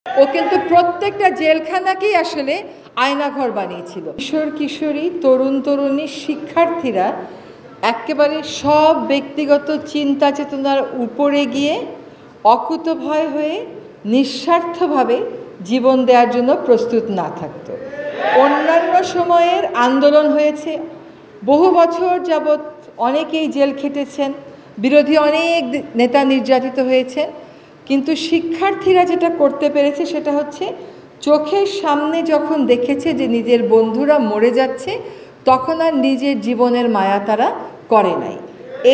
ও কিন্তু প্রত্যেকটা জেলখানাকেই আসলে আয়নাঘর বানিয়েছিল। কিশোর কিশোরী, তরুণ তরুণী, শিক্ষার্থীরা একেবারে সব ব্যক্তিগত চিন্তা চেতনার উপরে গিয়ে অকুতভয় হয়ে নিঃস্বার্থভাবে জীবন দেওয়ার জন্য প্রস্তুত না থাকত। অন্যান্য সময়ের আন্দোলন হয়েছে, বহু বছর যাবৎ অনেকেই জেল খেটেছেন, বিরোধী অনেক নেতা নির্যাতিত হয়েছেন, কিন্তু শিক্ষার্থীরা যেটা করতে পেরেছে সেটা হচ্ছে চোখের সামনে যখন দেখেছে যে নিজের বন্ধুরা মরে যাচ্ছে, তখন আর নিজের জীবনের মায়া তারা করে নাই।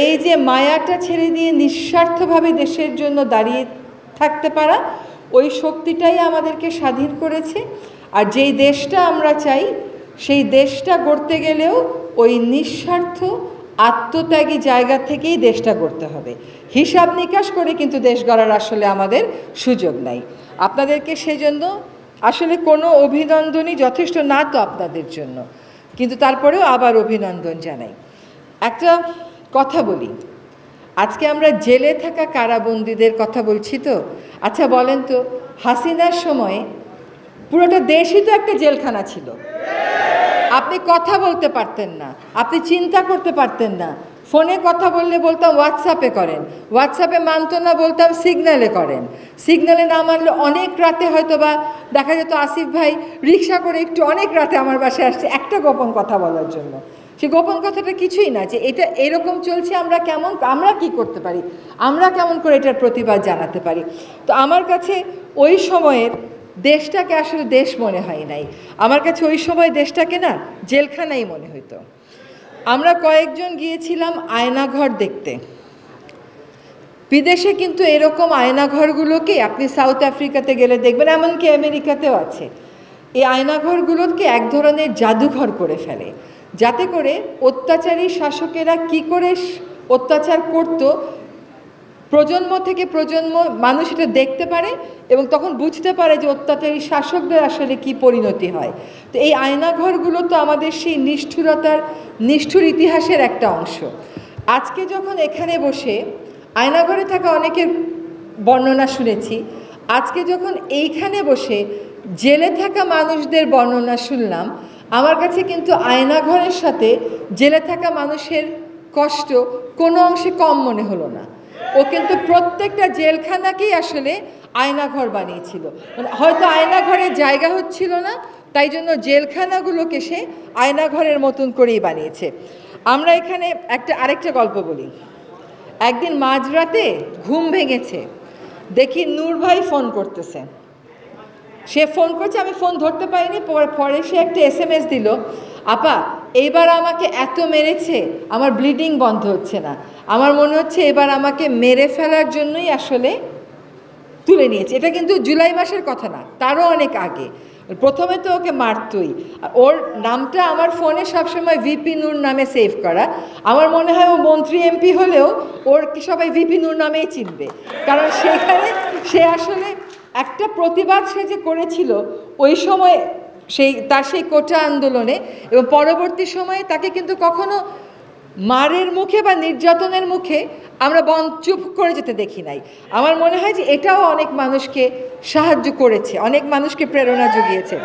এই যে মায়াটা ছেড়ে দিয়ে নিঃস্বার্থভাবে দেশের জন্য দাঁড়িয়ে থাকতে পারা, ওই শক্তিটাই আমাদেরকে স্বাধীন করেছে। আর যেই দেশটা আমরা চাই, সেই দেশটা গড়তে গেলেও ওই নিঃস্বার্থ আত্মত্যাগী জায়গা থেকেই দেশটা গড়তে হবে। হিসাব নিকাশ করে কিন্তু দেশ গড়ার আসলে আমাদের সুযোগ নাই। আপনাদেরকে সেজন্য আসলে কোনো অভিনন্দনই যথেষ্ট না তো আপনাদের জন্য, কিন্তু তারপরেও আবার অভিনন্দন জানাই। একটা কথা বলি, আজকে আমরা জেলে থাকা কারাবন্দীদের কথা বলছি তো। আচ্ছা বলেন তো, হাসিনার সময়ে পুরোটা দেশই তো একটা জেলখানা ছিল। আপনি কথা বলতে পারতেন না, আপনি চিন্তা করতে পারতেন না। ফোনে কথা বললে বলতাম হোয়াটসঅ্যাপে করেন, হোয়াটসঅ্যাপে মানতো না বলতাম সিগন্যালে করেন, সিগন্যালে না মানলে অনেক রাতে হয়তো বা দেখা যেত আসিফ ভাই রিক্সা করে একটু অনেক রাতে আমার বাসায় আসছে একটা গোপন কথা বলার জন্য। সে গোপন কথাটা কিছুই না, যে এটা এরকম চলছে, আমরা কি করতে পারি, আমরা কেমন করে এটার প্রতিবাদ জানাতে পারি। তো আমার কাছে ওই সময়ের দেশটাকে আসলে দেশ মনে হয় নাই, আমার কাছে ওই সময় দেশটাকে না জেলখানাই মনে হইতো। আমরা কয়েকজন গিয়েছিলাম আয়নাঘর দেখতে। বিদেশে কিন্তু এরকম আয়নাঘরগুলোকে আপনি সাউথ আফ্রিকাতে গেলে দেখবেন, এমনকি আমেরিকাতেও আছে। এই আয়নাঘরগুলোকে এক ধরনের জাদুঘর করে ফেলে, যাতে করে অত্যাচারী শাসকেরা কি করে অত্যাচার করত প্রজন্ম থেকে প্রজন্ম মানুষ এটা দেখতে পারে এবং তখন বুঝতে পারে যে অত্যাচারী শাসকদের আসলে কি পরিণতি হয়। তো এই আয়নাঘরগুলো তো আমাদের সেই নিষ্ঠুর ইতিহাসের একটা অংশ। আজকে যখন এখানে বসে আয়নাঘরে থাকা অনেকের বর্ণনা শুনেছি, আজকে যখন এইখানে বসে জেলে থাকা মানুষদের বর্ণনা শুনলাম, আমার কাছে কিন্তু আয়নাঘরের সাথে জেলে থাকা মানুষের কষ্ট কোনো অংশে কম মনে হলো না। ও কিন্তু প্রত্যেকটা জেলখানাকেই আসলে আয়নাঘর বানিয়েছিল। হয়তো আয়নাঘরের জায়গা হচ্ছিল না, তাই জন্য জেলখানাগুলোকে সে আয়নাঘরের মতন করেই বানিয়েছে। আমরা এখানে আরেকটা গল্প বলি। একদিন মাঝরাতে ঘুম ভেঙেছে, দেখি নূর ভাই ফোন করতেছে। সে ফোন করছে, আমি ফোন ধরতে পারিনি, পরে সে একটা SMS দিল, আপা এইবার আমাকে এত মেরেছে, আমার ব্লিডিং বন্ধ হচ্ছে না, আমার মনে হচ্ছে এবার আমাকে মেরে ফেলার জন্যই আসলে তুলে নিয়েছে। এটা কিন্তু জুলাই মাসের কথা না, তারও অনেক আগে। প্রথমে তো ওকে মারতই। আর ওর নামটা আমার ফোনে সবসময় VP নূর নামে সেভ করা। আমার মনে হয় ও মন্ত্রী MP হলেও ওর কি সবাই VP নূর নামেই চিনবে, কারণ সেখানে সে আসলে একটা প্রতিবাদ সে যে করেছিল ওই সময় তার সেই কোটা আন্দোলনে, এবং পরবর্তী সময়ে তাকে কিন্তু কখনো মারের মুখে বা নির্যাতনের মুখে আমরা চুপ করে যেতে দেখি নাই। আমার মনে হয় যে এটাও অনেক মানুষকে সাহায্য করেছে, অনেক মানুষকে প্রেরণা জুগিয়েছে।